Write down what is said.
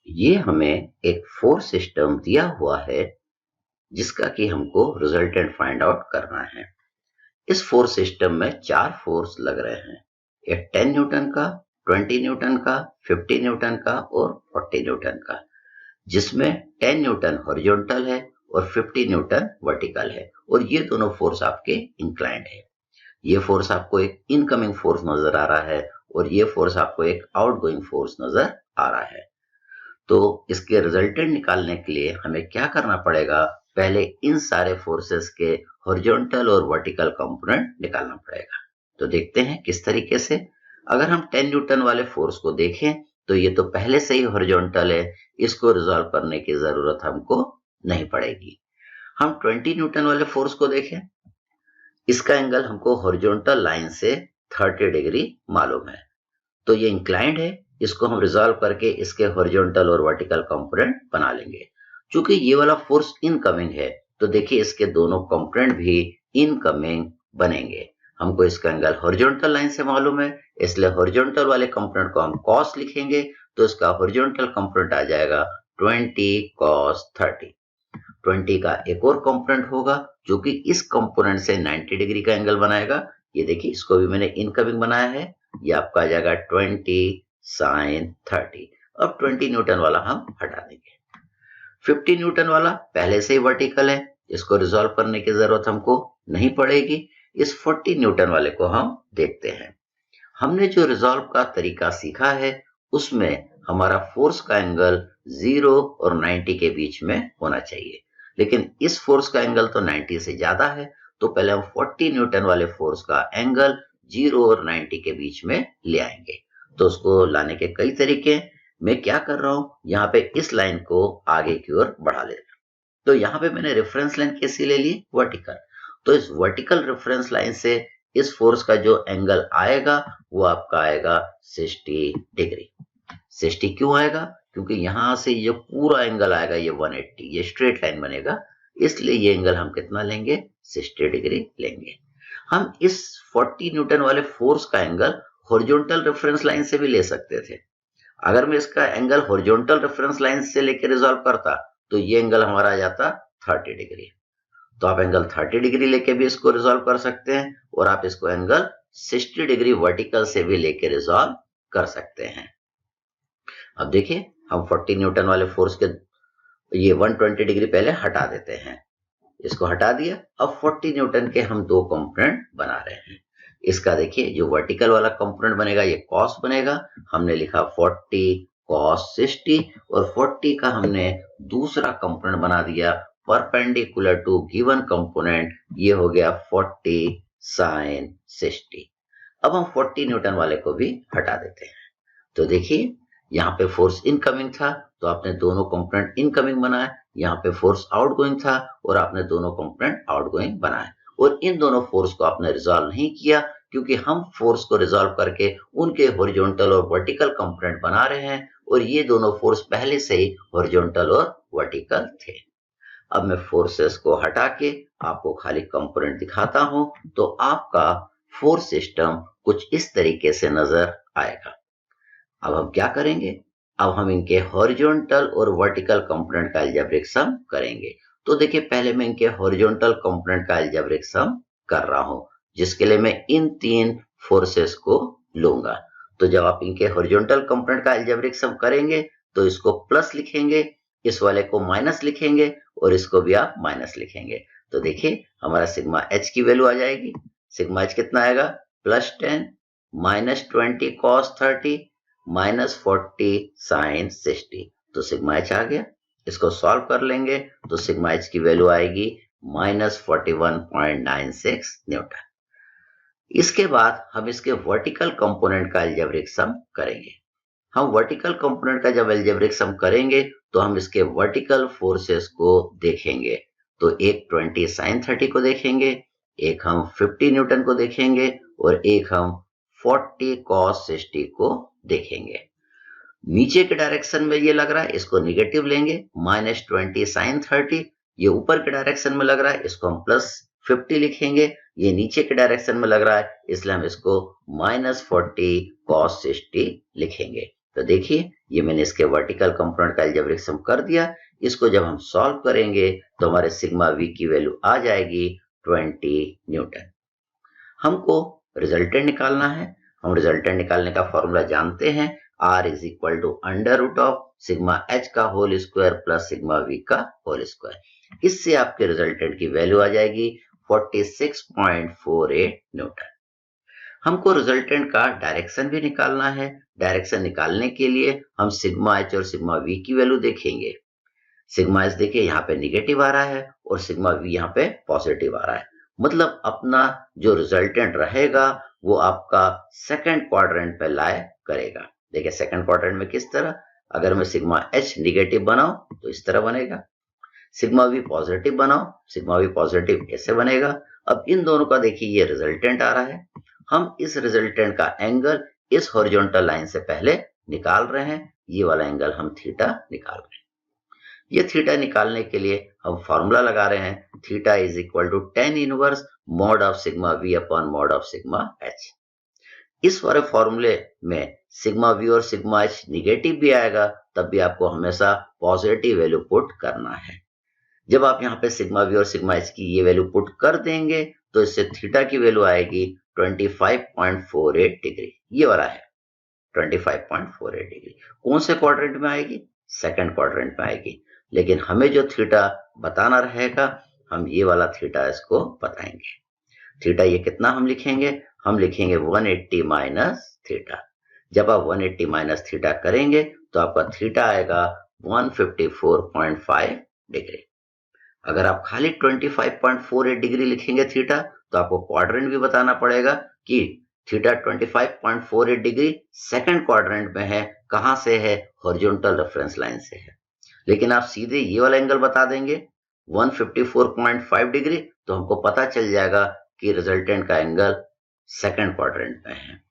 ये हमें एक फोर्स सिस्टम दिया हुआ है जिसका कि हमको रिजल्टेंट फाइंड आउट करना है। इस फोर्स सिस्टम में 4 फोर्स लग रहे हैं। एक 10 न्यूटन का, 20 न्यूटन का, 50 न्यूटन का और 40 न्यूटन का, जिसमें 10 न्यूटन हॉरिजॉन्टल है और 50 न्यूटन वर्टिकल है और ये दोनों फोर्स आपके इंक्लाइंड है। ये फोर्स आपको एक इनकमिंग फोर्स नजर आ रहा है और ये फोर्स आपको एक आउटगोइंग फोर्स नजर आ रहा है। तो इसके रिजल्टेंट निकालने के लिए हमें क्या करना पड़ेगा? पहले इन सारे फोर्सेस के हॉरिजॉन्टल और वर्टिकल कंपोनेंट निकालना पड़ेगा। तो देखते हैं किस तरीके से। अगर हम 10 न्यूटन वाले फोर्स को देखें तो ये तो पहले से ही हॉरिजॉन्टल है, इसको रिजॉल्व करने की जरूरत हमको नहीं पड़ेगी। हम 20 न्यूटन वाले फोर्स को देखें, इसका एंगल हमको हॉरिजॉन्टल लाइन से 30 डिग्री मालूम है, तो ये इंक्लाइंड है। इसको हम रिजॉल्व करके इसके हॉरिजॉन्टल और वर्टिकल कंपोनेंट बना लेंगे। चूंकि ये वाला फोर्स इनकमिंग है तो देखिए इसके दोनों कंपोनेंट भी इनकमिंग बनेंगे। हमको इसका एंगल हॉरिजॉन्टल लाइन से मालूम है, इसलिए हॉरिजॉन्टल वाले कंपोनेंट को हम कॉस लिखेंगे, तो इसका हॉरिजॉन्टल कंपोनेंट आ जाएगा 20 cos 30। 20 का एक और कंपोनेंट होगा जो कि इस कंपोनेंट से 90 डिग्री का एंगल बनाएगा। ये देखिए इसको भी मैंने इनकमिंग बनाया है, ये आपका आ जाएगा 20 sin 30। अब 20 न्यूटन वाला हम हटा देंगे। 50 न्यूटन वाला पहले से ही वर्टिकल है, इसको रिजॉल्व करने की जरूरत हमको नहीं पड़ेगी। इस 40 न्यूटन वाले को हम देखते हैं। हमने जो रिजॉल्व का तरीका सीखा है उसमें हमारा फोर्स का एंगल 0 और 90 के बीच में होना चाहिए, लेकिन इस फोर्स का एंगल तो 90 से ज्यादा है, तो पहले हम 40 न्यूटन वाले फोर्स का एंगल 0 और 90 के बीच में ले आएंगे। तो उसको लाने के कई तरीके हैं। मैं क्या कर रहा हूं, यहाँ पे इस लाइन को आगे की ओर बढ़ा ले रहा हूं। तो यहाँ पे मैंने रेफरेंस लाइन कैसी ले ली? वर्टिकल। तो इस वर्टिकल रेफरेंस लाइन से इस फोर्स का जो एंगल आएगा वो आपका आएगा 60 डिग्री। 60 क्यों आएगा? क्योंकि यहां से ये पूरा एंगल आएगा ये 180, ये स्ट्रेट लाइन बनेगा, इसलिए ये एंगल हम कितना लेंगे? 60 डिग्री लेंगे। हम इस 40 न्यूटन वाले फोर्स का एंगल हॉरिजॉन्टल रेफरेंस लाइन से भी ले सकते थे। अगर मैं इसका एंगल हॉरिजॉन्टल रेफरेंस लाइन से लेकर रिजॉल्व करता तो ये एंगल हमारा आ जाता 30 डिग्री। तो आप एंगल 30 डिग्री लेके भी इसको रिजॉल्व कर सकते हैं और आप इसको एंगल 60 डिग्री वर्टिकल से भी लेके रिजॉल्व कर सकते हैं। अब देखिए हम 40 न्यूटन वाले फोर्स के ये 120 डिग्री पहले हटा देते हैं, इसको हटा दिया। अब 40 न्यूटन के हम दो कंपोनेंट बना रहे हैं। इसका देखिए जो वर्टिकल वाला कंपोनेंट बनेगा ये कॉस बनेगा, हमने लिखा 40 cos 60, और 40 का हमने दूसरा कंपोनेंट बना दिया परपेंडिकुलर टू गिवन कंपोनेंट, ये हो गया 40 sin 60। अब हम 40 न्यूटन वाले को भी हटा देते हैं। तो देखिए यहाँ पे फोर्स इनकमिंग था तो आपने दोनों कंपोनेंट इनकमिंग बनाए, यहाँ पे फोर्स आउटगोइंग था और आपने दोनों कंपोनेंट आउटगोइंग बनाए, और इन दोनों फोर्स को आपने रिजॉल्व नहीं किया क्योंकि हम फोर्स को रिजॉल्व करके उनके हॉरिजॉन्टल और वर्टिकल कंपोनेंट बना रहे हैं और ये दोनों फोर्स पहले से ही हॉरिजॉन्टल और वर्टिकल थे। अब मैं फोर्सेस को हटा के आपको खाली कंपोनेंट दिखाता हूं तो आपका फोर्स सिस्टम कुछ इस तरीके से नजर आएगा। अब हम क्या करेंगे? अब हम इनके हॉरिजॉन्टल और वर्टिकल कंपोनेंट का अलजेब्रिक सम करेंगे। तो देखिए पहले मैं इनके हॉरिजॉन्टल कंपोनेंट का अलजेब्रिक सम कर रहा हूं, जिसके लिए मैं इन तीन फोर्सेस को लूंगा। तो जब आप इनके हॉरिजॉन्टल कंपोनेंट का अलजेब्रिक सम करेंगे तो इसको प्लस लिखेंगे, इस वाले को माइनस लिखेंगे और इसको भी आप माइनस लिखेंगे। तो देखिए हमारा सिग्मा एच की वैल्यू आ जाएगी। सिग्मा एच कितना आएगा? +10 -20 cos 30 -40 sin 60। तो सिग्मा एच आ गया। इसको सॉल्व कर लेंगे तो सिग्मा एच की वैल्यू आएगी -41.96 न्यूटन। इसके बाद हम इसके वर्टिकल कंपोनेंट का अलजेब्रिक सम करेंगे। हम वर्टिकल कंपोनेंट का जब अलजेब्रिक सम करेंगे तो हम इसके वर्टिकल फोर्सेस को देखेंगे। तो एक 20 sin 30 को देखेंगे, एक हम 50 न्यूटन को देखेंगे और एक हम 40 cos 60 को देखेंगे। नीचे के डायरेक्शन में ये लग रहा है, इसको निगेटिव लेंगे, -20 sin 30। ये ऊपर के डायरेक्शन में लग रहा है, इसको हम +50 लिखेंगे। ये नीचे के डायरेक्शन में लग रहा है इसलिए हम इसको -40 cos 60 लिखेंगे। तो देखिए ये मैंने इसके वर्टिकल कंपोनेंट का अलजेब्रिक सम कर दिया। इसको जब हम सॉल्व करेंगे तो हमारे सिग्मा वी की वैल्यू आ जाएगी 20 न्यूटन। हमको रिजल्टेंट निकालना है। हम रिजल्टेंट निकालने का फॉर्मूला जानते हैं, R is equal to under root of sigma H का whole square plus sigma V का होल स्क्वायर। इससे आपके रिजल्टेंट की वैल्यू आ जाएगी 46.48 न्यूटन। हमको रिजल्टेंट का डायरेक्शन भी निकालना है। डायरेक्शन निकालने के लिए हम सिग्मा एच और सिग्मा वी की वैल्यू देखेंगे। सिग्मा एच देखिए यहाँ पे निगेटिव आ रहा है और सिग्मा वी यहाँ पे पॉजिटिव आ रहा है। मतलब अपना जो रिजल्टेंट रहेगा वो आपका सेकंड क्वाड्रेंट पे लाए करेगा। देखिए सेकंड क्वाड्रेंट में किस तरह, अगर मैं सिग्मा एच निगेटिव बनाऊं तो इस तरह बनेगा, सिग्मा वी पॉजिटिव बनाओ, सिग्मा वी पॉजिटिव ऐसे बनेगा। अब इन दोनों का देखिए ये रिजल्टेंट आ रहा है। हम इस रिजल्टेंट का एंगल इस हॉरिजॉन्टल लाइन से पहले निकाल रहे हैं। ये वाला एंगल हम थीटा निकाल रहे हैं। ये थीटा निकालने के लिए हम फॉर्मूला लगा रहे हैं, theta is equal to tan inverse mod of sigma V upon mod of sigma H. इस वाले फॉर्मूले में सिग्मा वी और सिग्मा एच निगेटिव भी आएगा, तब भी आपको हमेशा पॉजिटिव वैल्यू पुट करना है। जब आप यहाँ पे सिग्मा वी और सिग्मा एच की ये वैल्यू पुट कर देंगे तो इससे थीटा की वैल्यू आएगी 25.48 डिग्री। ये वाला है 25.48 डिग्री। कौन से क्वाड्रेंट में आएगी? सेकंड क्वाड्रेंट में आएगी। लेकिन हमें जो थीटा बताना रहेगा, हम ये वाला थीटा इसको बताएंगे। थीटा ये कितना हम लिखेंगे? हम लिखेंगे 180 माइनस थीटा। जब आप 180 माइनस थीटा करेंगे तो आपका थीटा आएगा 154.5 डिग्री। अगर आप खाली 25.48 डिग्री लिखेंगे थीटा तो आपको क्वाड्रेंट भी बताना पड़ेगा कि थीटा 25.48 डिग्री सेकंड क्वाड्रेंट में है। कहां से है? हॉरिजॉन्टल रेफरेंस लाइन से है। लेकिन आप सीधे ये वाला एंगल बता देंगे 154.5 डिग्री तो हमको पता चल जाएगा कि रिजल्टेंट का एंगल सेकंड क्वाड्रेंट में है।